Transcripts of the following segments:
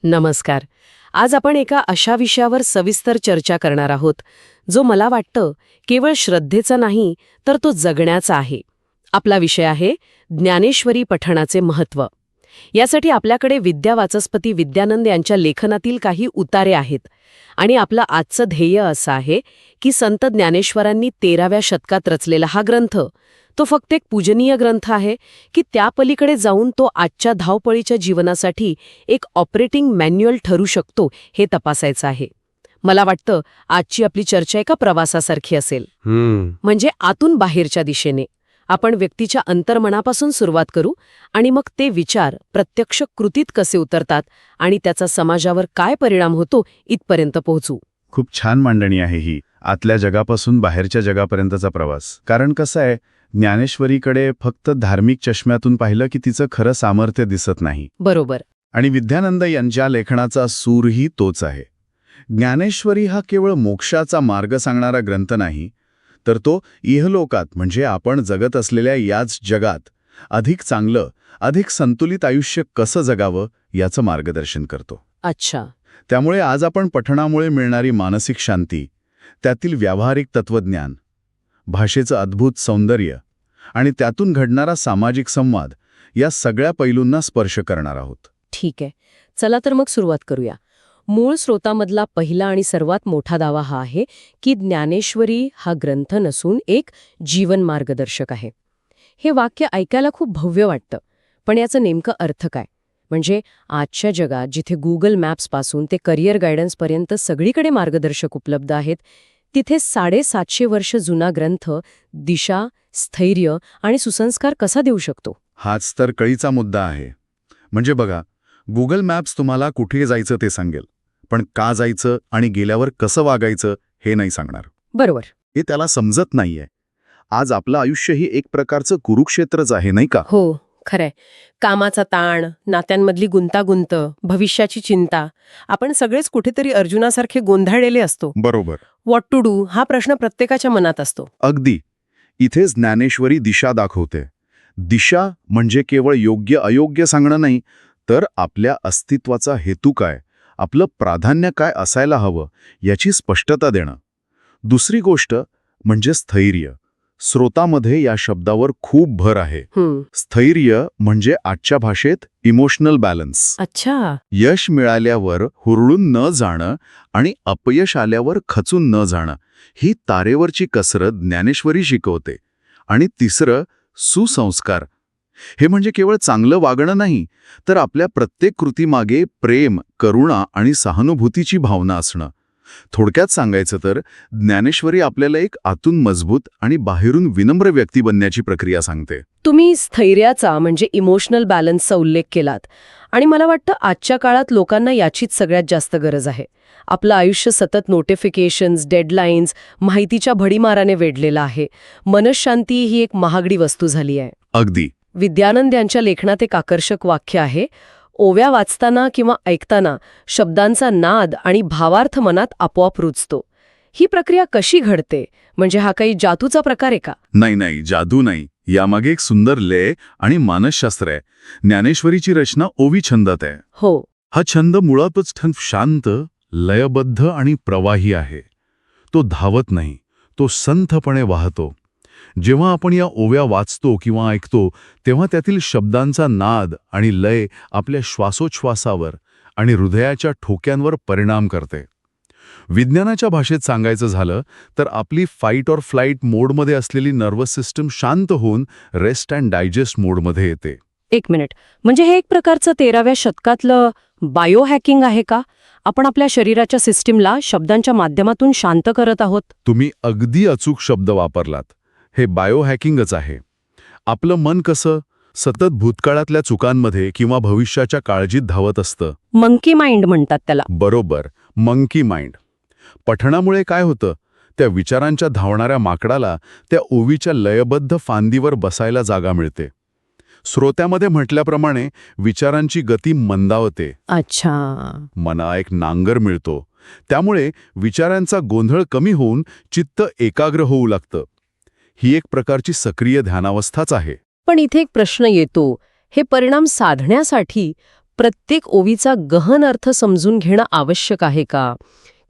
नमस्कार. आज आपण एका अशा विषयावर सविस्तर चर्चा करणार आहोत जो मला वाटतं केवळ श्रद्धेचा नाही तर तो जगण्याचा आहे. आपला विषय आहे ज्ञानेश्वरी पठणाचे महत्त्व. यासाठी आपल्याकडे विद्यावाचस्पती विद्यानंद यांच्या लेखनातील काही उतारे आहेत आणि आपलं आजचं ध्येय असं आहे की संत ज्ञानेश्वरांनी 13व्या शतकात रचलेला हा ग्रंथ तो फक्त एक पूजनीय ग्रंथ आहे की त्या पलीकडे जाऊन तो आजच्या धावपळीच्या जीवनासाठी एक ऑपरेटिंग मॅन्युअल ठरू शकतो हे तपासायचं आहे. मला वाटतं आजची आपली चर्चा एका प्रवासासारखी असेल. म्हणजे आतून बाहेरच्या दिशेने आपण व्यक्तीच्या अंतर्मनापासून सुरुवात करू आणि मग ते विचार प्रत्यक्ष कृतीत कसे उतरतात आणि त्याचा समाजावर काय परिणाम होतो इथपर्यंत पोहोचू. खूप छान मांडणी आहे ही, आतल्या जगापासून बाहेरच्या जगापर्यंतचा प्रवास. कारण कसं आहे, ज्ञानेश्वरीकडे फक्त धार्मिक चष्म्यातून पाहिलं की तिचं खरं सामर्थ्य दिसत नाही. बरोबर. आणि विद्यानंद यांच्या लेखनाचा सूरही तोच आहे. ज्ञानेश्वरी हा केवळ मोक्षाचा मार्ग सांगणारा ग्रंथ नाही, तर तो इहलोकात म्हणजे आपण जगत असलेल्या याच जगात अधिक चांगलं, अधिक संतुलित आयुष्य कसं जगावं याचं मार्गदर्शन करतो. अच्छा. त्यामुळे आज आपण पठणामुळे मिळणारी मानसिक शांती, त्यातील व्यावहारिक तत्वज्ञान, भाषेचं अद्भुत सौंदर्य आणि त्यातून घडणारा सामाजिक संवाद या सगळ्या पैलूंना स्पर्श करणार आहोत. ठीक आहे, चला तर मग सुरुवात करूया. मूळ स्रोतामधला पहिला आणि सर्वात मोठा दावा हा आहे की ज्ञानेश्वरी हा ग्रंथ नसून एक जीवन मार्गदर्शक आहे. हे वाक्य ऐकायला खूप भव्य वाटतं, पण याचं नेमकं अर्थ काय? म्हणजे आजच्या जगात जिथे गुगल मॅप्सपासून ते करिअर गायडन्सपर्यंत सगळीकडे मार्गदर्शक उपलब्ध आहेत, तिथे 750 वर्ष जुना ग्रंथ दिशा, स्थैर्य आणि सुसंस्कार कसा देऊ शकतो? हाच तर कळीचा मुद्दा आहे. म्हणजे बघा, गुगल मॅप्स तुम्हाला कुठे जायचं ते सांगेल, पण का जायचं आणि गेल्यावर कसं वागायचं हे नाही सांगणार. बरोबर. हे त्याला समजत नाहीये. आज आपलं आयुष्य ही एक प्रकारचं कुरुक्षेत्रच आहे, नाही का? हो, खरंय. कामाचा ताण, नात्यांमधली गुंतागुंत, भविष्याची चिंता, आपण सगळेच कुठेतरी अर्जुनासारखे गोंधळलेले असतो. बरोबर. व्हॉट टू डू हा प्रश्न प्रत्येकाच्या मनात असतो. अगदी. इथेच ज्ञानेश्वरी दिशा दाखवते. दिशा म्हणजे केवळ योग्य अयोग्य सांगणं नाही, तर आपल्या अस्तित्वाचा हेतू काय, आपलं प्राधान्य काय असायला हवं याची स्पष्टता देणं. दुसरी गोष्ट म्हणजे स्थैर्य. स्रोतामध्ये या शब्दावर खूप भर आहे. स्थैर्य म्हणजे आजच्या भाषेत इमोशनल बॅलन्स. अच्छा. यश मिळाल्यावर हुरळून न जाणं आणि अपयश आल्यावर खचून न जाणं, ही तारेवरची कसरत ज्ञानेश्वरी शिकवते. आणि तिसरं, सुसंस्कार. हे म्हणजे केवळ चांगलं वागणं नाही, तर आपल्या प्रत्येक कृतीमागे प्रेम, करुणा आणि सहानुभूतीची भावना असणं. थोडक्यात सांगायचं तर ज्ञानेश्वरी आपल्याला एक आतून मजबूत आणि बाहेरून विनम्र व्यक्ती बनण्याची प्रक्रिया सांगते. तुम्ही स्थैर्याचा म्हणजे इमोशनल बॅलन्सचा उल्लेख केलात आणि मला वाटतं आजच्या काळात लोकांना याचीच सगळ्यात जास्त गरज आहे. आपलं आयुष्य सतत नोटिफिकेशन्स, डेडलाईन्स, माहितीच्या भडीमाराने वेढलेलं आहे. मनःशांती ही एक महागडी वस्तू झाली आहे. अगदी. विद्यानंद यांच्या लेखनात एक आकर्षक वाक्य आहे, ओव्या वाचताना किंवा ऐकताना शब्दांचा नाद आणि भावार्थ मनात आपोआप रुजतो. ही प्रक्रिया कशी घडते? म्हणजे हा काही जादूचा प्रकार आहे का? नाही, जादू नाही. यामागे एक सुंदर लय आणि मानसशास्त्र आहे. ज्ञानेश्वरीची रचना ओवी छंदात आहे. हो. हा छंद मुळातच शांत, लयबद्ध आणि प्रवाही आहे. तो धावत नाही, तो संथपणे वाहतो. जेव्हा आपण या ओव्या वाचतो किंवा ऐकतो, तेव्हा त्यातील शब्दांचा नाद आणि लय आपल्या श्वासोच्छ्वासावर आणि हृदयाच्या ठोक्यांवर परिणाम करते. विज्ञानाच्या भाषेत सांगायचं झालं तर आपली फाईट ऑर फ्लाईट मोडमध्ये असलेली नर्वस सिस्टम शांत होऊन रेस्ट अँड डायजेस्ट मोडमध्ये येते. एक मिनिट, म्हणजे हे एक प्रकारचं 13व्या शतकातलं बायो हॅकिंग आहे का? आपण आपल्या शरीराच्या सिस्टीमला शब्दांच्या माध्यमातून शांत करत आहोत. तुम्ही अगदी अचूक शब्द वापरलात. हे बायो हॅकिंगच आहे. आपलं मन कसं सतत भूतकाळातल्या चुकांमध्ये किंवा भविष्याच्या काळजीत धावत असतं. मंकी माइंड म्हणतात त्याला. बरोबर, मंकी माइंड. पठणामुळे काय होतं, त्या विचारांच्या धावणाऱ्या माकडाला त्या ओवीच्या लयबद्ध फांदीवर बसायला जागा मिळते. श्रोत्यामध्ये म्हटल्याप्रमाणे विचारांची गती मंदावते. अच्छा. मना एक नांगर मिळतो. त्यामुळे विचारांचा गोंधळ कमी होऊन चित्त एकाग्र होऊ लागतं. ही एक प्रकारची सक्रिय ध्यानावस्थाच आहे. पण इथे एक प्रश्न येतो, हे परिणाम साधण्यासाठी प्रत्येक ओवीचा गहन अर्थ समजून घेणं आवश्यक आहे का,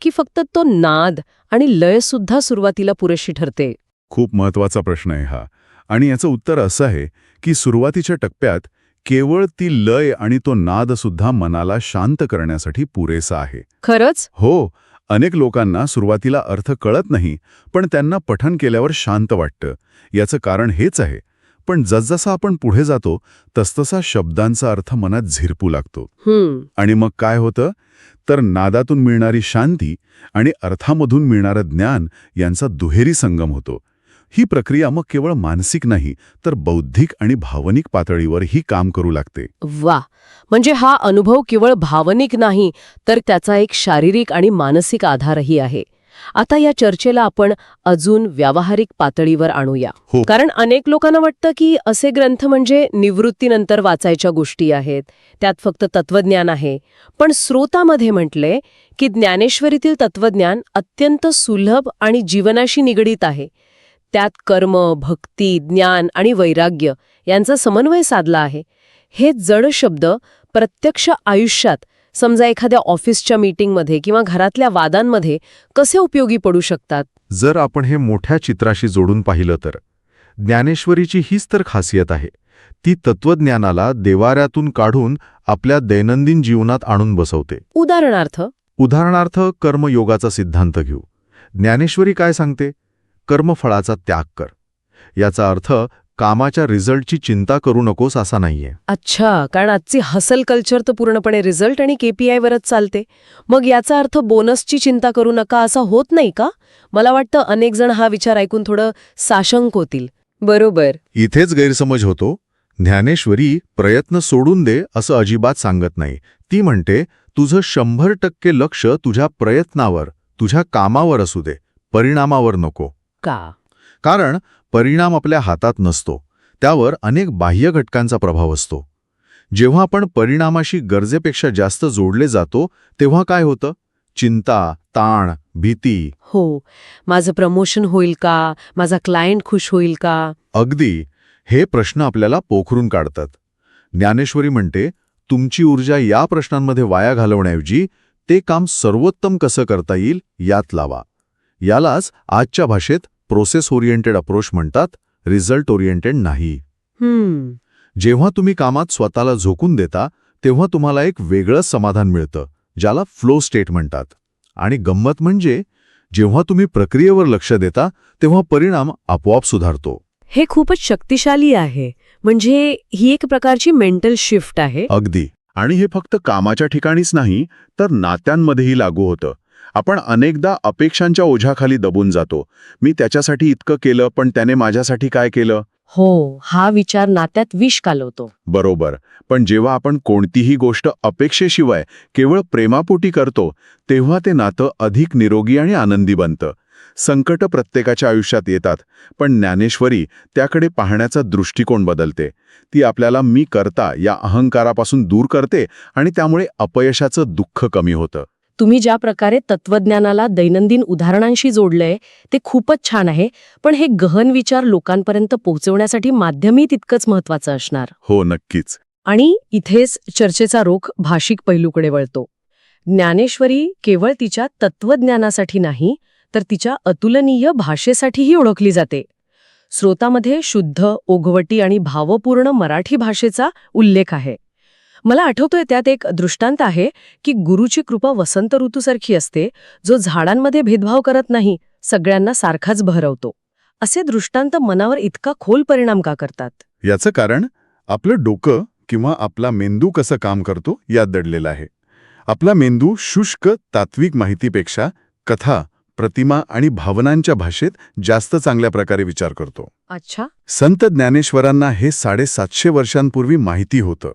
की फक्त तो नाद आणि लय सुद्धा सुरुवातीला पुरेशी ठरते? खूप महत्वाचा प्रश्न आहे हा. आणि याचं उत्तर असं आहे की सुरुवातीच्या टप्प्यात केवळ ती लय आणि तो नाद सुद्धा मनाला शांत करण्यासाठी पुरेसा आहे. खरंच? हो, अनेक लोकांना सुरुवातीला अर्थ कळत नाही, पण त्यांना पठण केल्यावर शांत वाटतं. याचं कारण हेच आहे. पण जसजसा आपण पुढे जातो तसतसा शब्दांचा अर्थ मनात झिरपू लागतो. आणि मग काय होतं तर नादातून मिळणारी शांती आणि अर्थामधून मिळणारं ज्ञान यांचा दुहेरी संगम होतो. ही प्रक्रिया मग केवळ मानसिक नाही तर बौद्धिक आणि भावनिक पातळीवरही काम करू लागते. वा, म्हणजे हा अनुभव केवळ भावनिक नाही तर त्याचा एक शारीरिक आणि मानसिक आधारही आहे. आता या चर्चेला आपण अजून व्यावहारिक पातळीवर आणूया. हो. कारण अनेक लोकांना वाटतं की असे ग्रंथ म्हणजे निवृत्तीनंतर वाचायच्या गोष्टी आहेत, त्यात फक्त तत्वज्ञान आहे. पण स्रोतामध्ये म्हटले की ज्ञानेश्वरीतील तत्वज्ञान अत्यंत सुलभ आणि जीवनाशी निगडीत आहे. त्यात कर्म, भक्ती, ज्ञान आणि वैराग्य यांचा समन्वय साधला आहे. हे जड शब्द प्रत्यक्ष आयुष्यात, समजा एखाद्या ऑफिसच्या मीटिंगमध्ये किंवा घरातल्या वादांमध्ये कसे उपयोगी पडू शकतात? जर आपण हे मोठ्या चित्राशी जोडून पाहिलं तर ज्ञानेश्वरीची हीच तर खासियत आहे. ती तत्वज्ञानाला देवाऱ्यातून काढून आपल्या दैनंदिन जीवनात आणून बसवते. उदाहरणार्थ कर्मयोगाचा सिद्धांत घेऊ. ज्ञानेश्वरी काय सांगते? कर्मफळाचा त्याग कर. याचा अर्थ कामाच्या रिझल्टची चिंता करू नकोस असा नाहीये. अच्छा, कारण आजची हसल कल्चर तर पूर्णपणे रिझल्ट आणि KPI वरच चालते. मग याचा अर्थ बोनसची चिंता करू नका असा होत नाही का? मला वाटतं अनेक जण हा विचार ऐकून थोडं साशंक होतील. बरोबर. इथेच गैरसमज होतो. ज्ञानेश्वरी प्रयत्न सोडून दे असं अजिबात सांगत नाही. ती म्हणते तुझं 100% लक्ष तुझ्या प्रयत्नावर, तुझ्या कामावर असू दे, परिणामावर नको. का? कारण परिणाम आपल्या हातात नसतो. त्यावर अनेक बाह्य घटकांचा प्रभाव असतो. जेव्हा आपण परिणामाशी गरजेपेक्षा जास्त जोडले जातो तेव्हा काय होतं? चिंता, ताण, भीती. हो, माझं प्रमोशन होईल का? माझा क्लायंट खुश होईल का? अगदी हे प्रश्न आपल्याला पोखरून काढतात. ज्ञानेश्वरी म्हणते तुमची ऊर्जा या प्रश्नांमध्ये वाया घालवण्याऐवजी ते काम सर्वोत्तम कसं करता येईल यात लावा. यालाच आजच्या भाषेत प्रोसेस ओरिएंटेड अप्रोच म्हणतात, रिझल्ट ओरिएंटेड नाही. जेव्हा तुम्ही कामात स्वतःला झोकून देता तेव्हा तुम्हाला एक वेगळंच समाधान मिळतं, ज्याला फ्लो स्टेट म्हणतात. आणि गंमत म्हणजे जेव्हा तुम्ही प्रक्रियेवर लक्ष देता तेव्हा परिणाम आपोआप सुधारतो. हे खूपच शक्तिशाली आहे. म्हणजे ही एक प्रकारची मेंटल शिफ्ट आहे. अगदी. आणि हे फक्त कामाच्या ठिकाणीच नाही तर नात्यांमध्येही लागू होतं. आपण अनेकदा अपेक्षांच्या ओझ्याखाली दबून जातो. मी त्याच्यासाठी इतकं केलं पण त्याने माझ्यासाठी काय केलं? हो, हा विचार नात्यात विष कालवतो. बरोबर. पण जेव्हा आपण कोणतीही गोष्ट अपेक्षेशिवाय केवळ प्रेमापोटी करतो तेव्हा ते नातं अधिक निरोगी आणि आनंदी बनतं. संकट प्रत्येकाच्या आयुष्यात येतात, पण ज्ञानेश्वरी त्याकडे पाहण्याचा दृष्टिकोन बदलते. ती आपल्याला मी करता या अहंकारापासून दूर करते आणि त्यामुळे अपयशाचं दुःख कमी होतं. तुम्ही ज्या प्रकारे तत्वज्ञानाला दैनंदिन उदाहरणांशी जोडलंय ते खूपच छान आहे. पण हे गहन विचार लोकांपर्यंत पोहोचवण्यासाठी माध्यमही तितकंच महत्वाचं असणार. हो, नक्कीच. आणि इथेच चर्चेचा रोख भाषिक पैलूकडे वळतो. ज्ञानेश्वरी केवळ तिच्या तत्वज्ञानासाठी नाही तर तिच्या अतुलनीय भाषेसाठीही ओळखली जाते. स्रोतामध्ये शुद्ध, ओघवटी आणि भावपूर्ण मराठी भाषेचा उल्लेख आहे. मला आठवतोय त्यात एक दृष्टांत आहे की गुरुची कृपा वसंत ऋतूसारखी असते, जो झाडांमध्ये भेदभाव करत नाही, सगळ्यांना सारखाच बहरवतो. असे दृष्टांत मनावर इतका खोल परिणाम का करतात? याचं कारण आपलं डोकं किंवा आपला मेंदू कसं काम करतो यात दडलेलं आहे. आपला मेंदू शुष्क तात्विक माहितीपेक्षा कथा, प्रतिमा आणि भावनांच्या भाषेत जास्त चांगल्या प्रकारे विचार करतो. अच्छा. संत ज्ञानेश्वरांना हे 750 वर्षांपूर्वी माहिती होतं.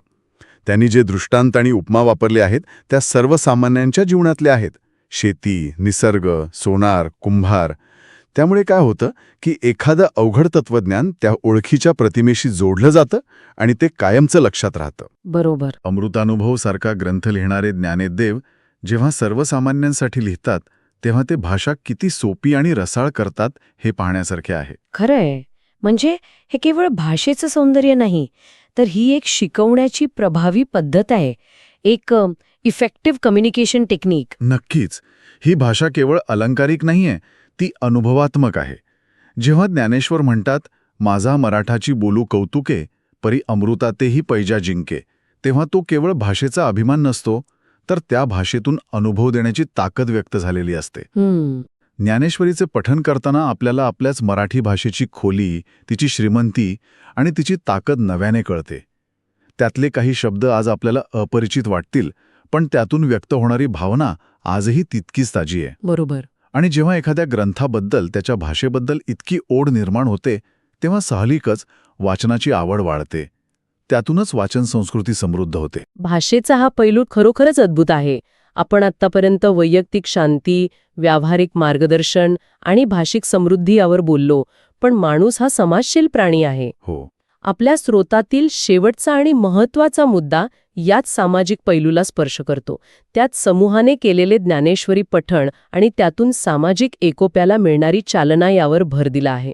त्यांनी जे दृष्टांत आणि उपमा वापरले आहेत त्या सर्वसामान्यांच्या जीवनातले आहेत. शेती, निसर्ग, सोनार, कुंभार. त्यामुळे काय होतं की एखादं अवघड तत्वज्ञान त्या ओळखीच्या प्रतिमेशी जोडलं जातं आणि ते कायमचं लक्षात राहतं. बरोबर. अमृतानुभव सारखा ग्रंथ लिहिणारे ज्ञानेदेव जेव्हा सर्वसामान्यांसाठी लिहितात तेव्हा ते भाषा किती सोपी आणि रसाळ करतात हे पाहण्यासारखे आहे. खरंय. म्हणजे हे केवळ भाषेचं सौंदर्य नाही तर ही एक शिकवण्याची प्रभावी पद्धत आहे. एक इफेक्टिव्ह कम्युनिकेशन टेक्निक. नक्कीच. ही भाषा केवळ अलंकारिक नाहीये, ती अनुभवात्मक आहे. जेव्हा ज्ञानेश्वर म्हणतात, माझा मराठाची बोलू कौतुके, परी अमृतातेही पैजा जिंके, तेव्हा तो केवळ भाषेचा अभिमान नसतो, तर त्या भाषेतून अनुभव देण्याची ताकद व्यक्त झालेली असते. ज्ञानेश्वरीचे पठण करताना आपल्याला आपल्याच मराठी भाषेची खोली, तिची श्रीमंती आणि तिची ताकद नव्याने कळते. त्यातले काही शब्द आज आपल्याला अपरिचित वाटतील, पण त्यातून व्यक्त होणारी भावना आजही तितकीच ताजी आहे. बरोबर. आणि जेव्हा एखाद्या ग्रंथाबद्दल, त्याच्या भाषेबद्दल इतकी ओढ निर्माण होते, तेव्हा साहजिकच वाचनाची आवड वाढते. त्यातूनच वाचन संस्कृती समृद्ध होते. भाषेचा हा पैलू खरोखरच अद्भुत आहे. आपण आत्तापर्यंत वैयक्तिक शांती, व्यावहारिक मार्गदर्शन आणि भाषिक समृद्धी यावर बोललो, पण माणूस हा समाजशील प्राणी आहे. हो. आपल्या स्रोतातील शेवटचा आणि महत्त्वाचा मुद्दा याच सामाजिक पैलूला स्पर्श करतो. त्यात समूहाने केलेले ज्ञानेश्वरी पठण आणि त्यातून सामाजिक एकोप्याला मिळणारी चालना यावर भर दिला आहे.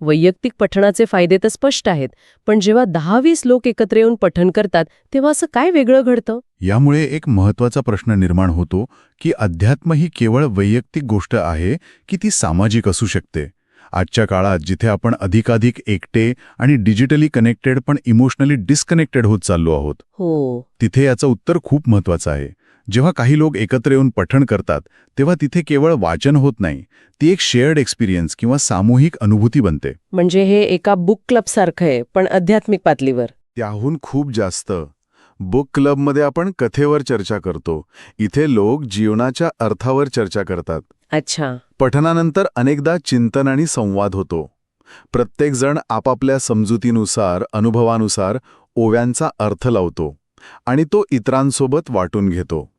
वैयक्तिक पठणाचे फायदे तर स्पष्ट आहेत, पण जेव्हा 10-20 लोक एकत्र येऊन पठण करतात तेव्हा असं काय वेगळं घडतं? यामुळे एक महत्त्वाचा प्रश्न निर्माण होतो की अध्यात्म ही केवळ वैयक्तिक गोष्ट आहे की ती सामाजिक असू शकते. आजच्या काळात जिथे आपण अधिकाधिक एकटे आणि डिजिटली कनेक्टेड पण इमोशनली डिस्कनेक्टेड होत चाललो आहोत, हो. तिथे याचं उत्तर खूप महत्त्वाचं आहे. जेव्हा काही लोक एकत्र येऊन पठण करतात तेव्हा तिथे केवळ वाचन होत नाही, ती एक शेअर्ड एक्सपिरियन्स किंवा सामूहिक अनुभूती बनते. म्हणजे हे एका बुक क्लब सारखं आहे, पण आध्यात्मिक पातळीवर. त्याहून खूप जास्त. बुक क्लबमध्ये आपण कथेवर चर्चा करतो, इथे लोक जीवनाच्या अर्थावर चर्चा करतात. अच्छा. पठनानंतर अनेकदा चिंतन आणि संवाद होतो. प्रत्येकजण आपापल्या समजुतीनुसार, अनुभवानुसार ओव्यांचा अर्थ लावतो आणि तो इतरांसोबत वाटून घेतो.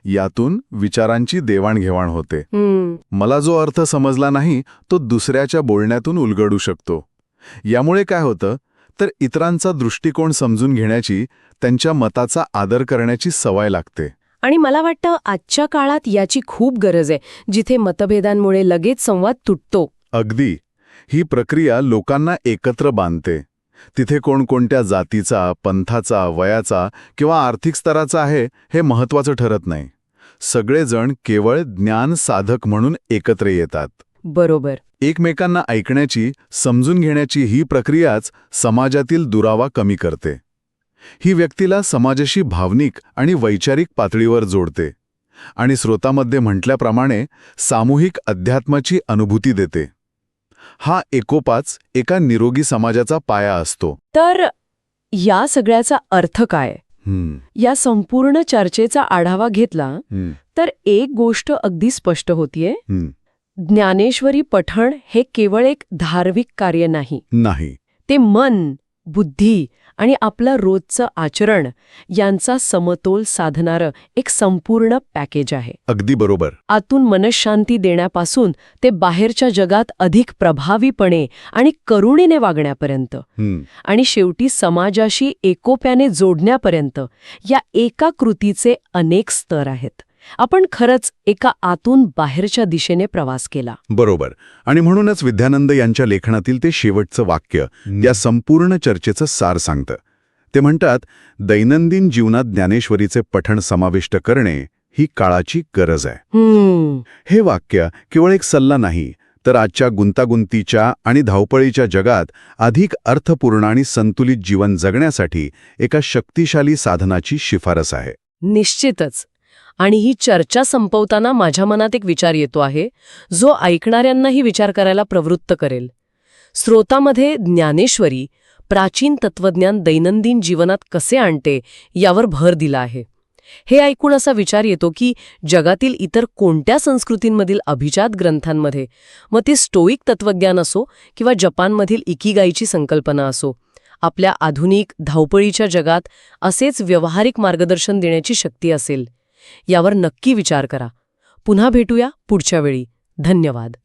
यातून विचारांची देवाणघेवाण होते. मला जो अर्थ समजला नाही तो दुसऱ्याच्या बोलण्यातून उलगडू शकतो. यामुळे काय होतं तर इतरांचा दृष्टिकोन समजून घेण्याची, त्यांच्या मताचा आदर करण्याची सवय लागते. आणि मला वाटतं आजच्या काळात याची खूप गरज आहे, जिथे मतभेदांमुळे लगेच संवाद तुटतो. अगदी. ही प्रक्रिया लोकांना एकत्र बांधते. तिथे कोणकोणत्या जातीचा, पंथाचा, वयाचा किंवा आर्थिक स्तराचा आहे हे महत्त्वाचं ठरत नाही. सगळेजण केवळ ज्ञान साधक म्हणून एकत्र येतात. बरोबर. एकमेकांना ऐकण्याची, समजून घेण्याची ही प्रक्रियाच समाजातील दुरावा कमी करते. ही व्यक्तीला समाजाशी भावनिक आणि वैचारिक पातळीवर जोडते आणि स्रोतामध्ये म्हटल्याप्रमाणे सामूहिक अध्यात्माची अनुभूती देते. हा एकोपाच एका निरोगी समाजाचा पाया असतो. तर या सगळ्याचा अर्थ काय? या संपूर्ण चर्चेचा आढावा घेतला तर एक गोष्ट अगदी स्पष्ट होतीये. ज्ञानेश्वरी पठण हे केवळ एक धार्मिक कार्य नाही. ते मन, बुद्धी आणि आपलं रोजचं आचरण यांचा समतोल साधणारं एक संपूर्ण पॅकेज आहे. अगदी बरोबर. आतून मनःशांती देण्यापासून ते बाहेरच्या जगात अधिक प्रभावीपणे आणि करुणीने वागण्यापर्यंत आणि शेवटी समाजाशी एकोप्याने जोडण्यापर्यंत या एका कृतीचे अनेक स्तर आहेत. आपण खरंच एका आतून बाहेरच्या दिशेने प्रवास केला. बरोबर. आणि म्हणूनच विद्यानंद यांच्या लेखनातील ते शेवटचं वाक्य या संपूर्ण चर्चेचं सार सांगतं. ते म्हणतात, दैनंदिन जीवनात ज्ञानेश्वरीचे पठण समाविष्ट करणे ही काळाची गरज आहे. हे वाक्य केवळ एक सल्ला नाही, तर आजच्या गुंतागुंतीच्या आणि धावपळीच्या जगात अधिक अर्थपूर्ण आणि संतुलित जीवन जगण्यासाठी एका शक्तिशाली साधनाची शिफारस आहे. निश्चितच. आणि ही चर्चा संपवताना माझ्या मनात एक विचार येतो आहे, जो ऐकणाऱ्यांनाही विचार करायला प्रवृत्त करेल. स्रोतामध्ये ज्ञानेश्वरी प्राचीन तत्वज्ञान दैनंदिन जीवनात कसे आणते यावर भर दिला आहे. हे ऐकून असा विचार येतो की जगातील इतर कोणत्या संस्कृतींमधील अभिजात ग्रंथांमध्ये, मग ते स्टोईक तत्वज्ञान असो किंवा जपानमधील इकिगाईची संकल्पना असो, आपल्या आधुनिक धावपळीच्या जगात असेच व्यावहारिक मार्गदर्शन देण्याची शक्ती असेल. यावर नक्की विचार करा. पुन्हा भेटूया पुढच्या वेळी. धन्यवाद.